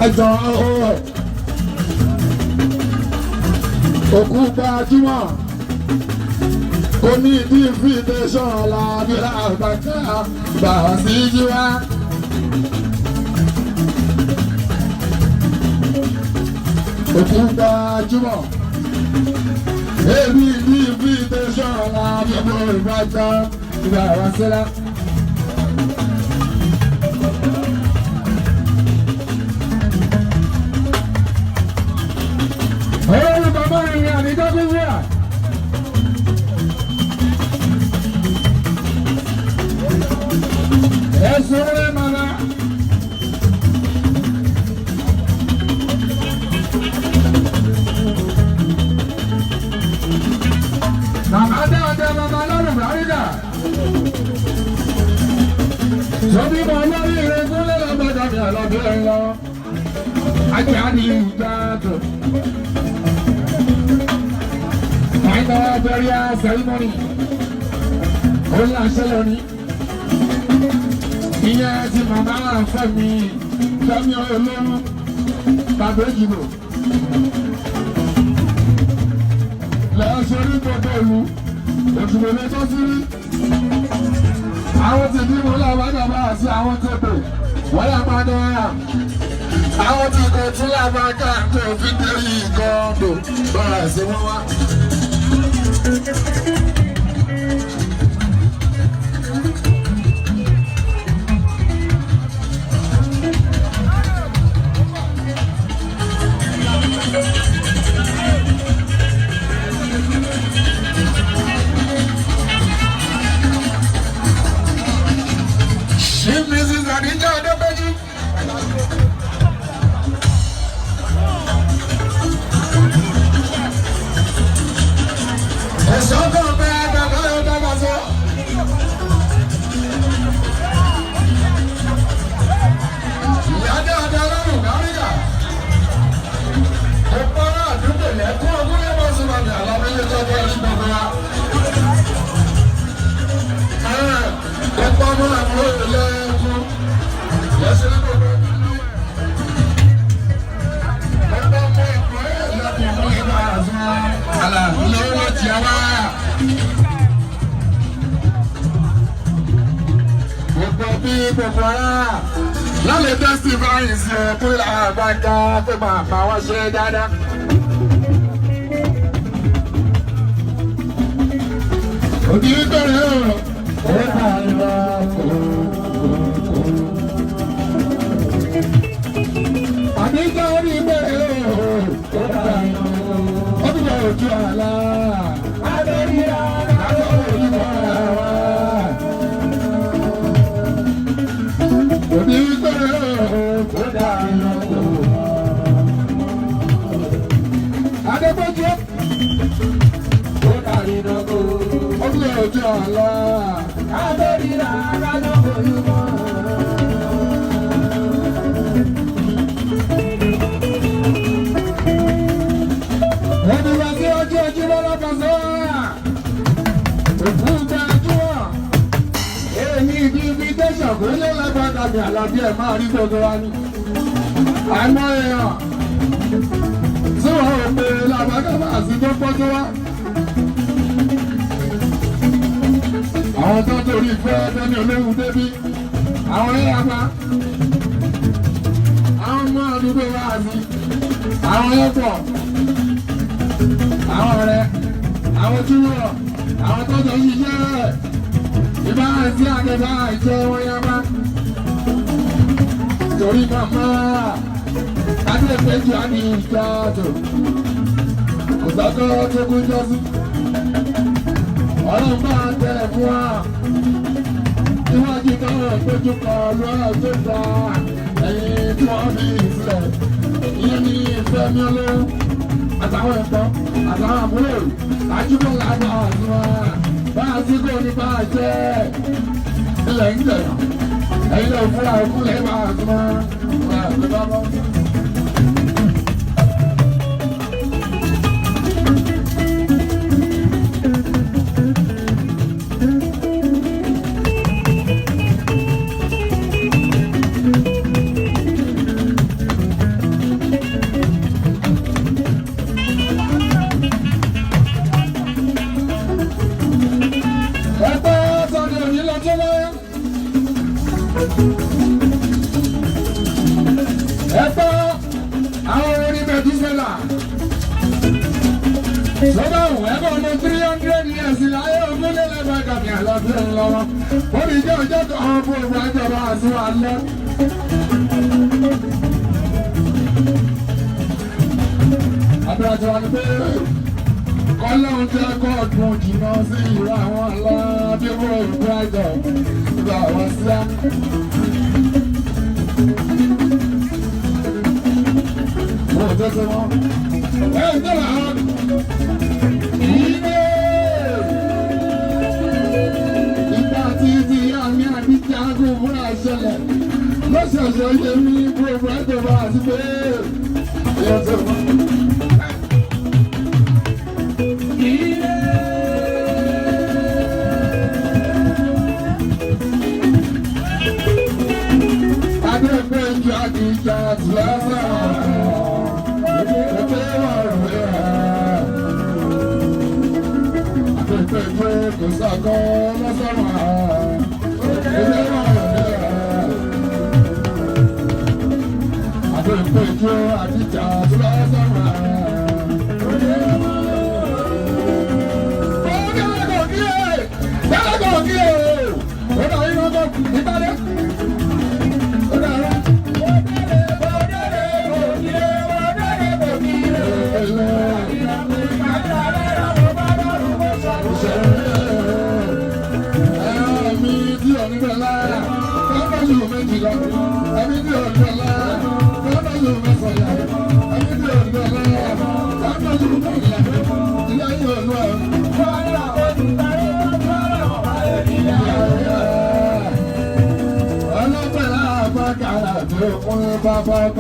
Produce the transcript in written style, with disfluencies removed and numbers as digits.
ẹjọ́ òkú gbajúmọ̀ oní ìdí invitation làbílà àgbàkà bàbá sí jíwá. Òkú gbajúmọ̀ èmi ìdí invitation làbílà àgbàkà bàbá sílá. Hey, bàbá ìrìn àdìjọ́ bí wíwà. Eso es mala. Mama ada mama lalu berada. Jadi mama ini regular lembaga dia lebih. Ajari jatuh. Final burial ceremony. Ola Shaloni. Ìyá ti màmá Fẹ́mi olóhùn tàbí ìjìbò lẹ́sọ̀rí gbogbo ìlú òṣùwò lẹ́tọ́ sí rí àwọn ti bí mo lábàdàbà àti àwọn tètè wọ́n yà máa dán ara àwọn ti kò tún lábàkà tó fi dérí ìkọ́ọ̀dọ̀ bọ́ra sí wọn wá. Lálẹ́ testify sí ẹ̀kú àgbàjá tó máa bá wá ṣe dáadáa. Òdì bẹ̀rẹ̀ ọ̀rọ̀ ó bá lọ kó. Àdíjà orí bẹ̀rẹ̀ ọ̀rọ̀ ó bá lọ kó. Ó bí lọ ojú àlá. Adéríyá látọ̀ orí bọ̀rẹ̀ wá. Òdì bẹ̀rẹ̀ ọ̀rọ̀ ó bá lọ kó. Adébójú. Ojú àlá. Adéríyá látọ̀ orí bọ̀rẹ̀. Ìgbélé lágbàdà ní àlàbí ẹ̀ máa rí gbogbo wa ní. Àìmọ́ èèyàn tí wọ́n rò pé lágbàdà máa sí tó pọ́jọ́ wá. Àwọn tó torí ìfẹ́ ẹni olóhùn débí. Àwọn ẹ̀yà pa. Àwọn ọmọ àdúgbò wa àti àwọn ẹ̀pọ̀. Àwọn ọ̀rẹ́. Àwọn tí wọ́n. Àwọn tó jọ ṣiṣẹ́ rẹ̀. Ìbá àti àgbẹ̀bá ìjọ wọn yá bá. Torí màmá Adépéjú á ní ìjọ́jọ́. Kò sọ́kọ́ tó kú jọ́sí. Ọlọ́run máa tẹ̀lé fún wa. Níwájú náà péjú kan lọ́rọ̀ tó gba ẹ̀yìn tí wọ́n fi ìsìlẹ̀. Ìyẹn ní ìfẹ́ mi olówó. Àtàwọn ẹ̀kọ́ àtàwọn àbúrò àjùmọ̀ làbà àti wọn. Bá a ti kó ní bá a jẹ́ ilẹ̀ ń jẹ̀yàn. Ẹ̀yin lè fúra ìkúlẹ̀ bá a ti máa ń gbé bá bọ́. Sọ́dọ̀ òun ẹ̀kọ́ ọmọ 300 years láyé ogún lélẹ́gbẹ̀ẹ́ kàmí àlọ́dún lọ́wọ́. Ó ní jẹ́ ọjọ́ kan fún ìwà ìjọba àti wà lọ. Àbúrò tí wọ́n ní pé kọ́lọ́hún jẹ́ kọ́ọ̀dùn jìnnà sí ìlú àwọn aládébò ìgbà ìjọ ìgbà àwọn síá. Mo tó tó wọn. Ẹ ń tẹ̀lé àwọn ilé. Ìgbà tí àmì àdíjà kò múra ṣẹlẹ̀ lọ́sọ̀ọ̀sẹ̀ yẹ mí gbogbo ẹ̀jọ̀ bá àti pé ẹ tó wọn. Baba,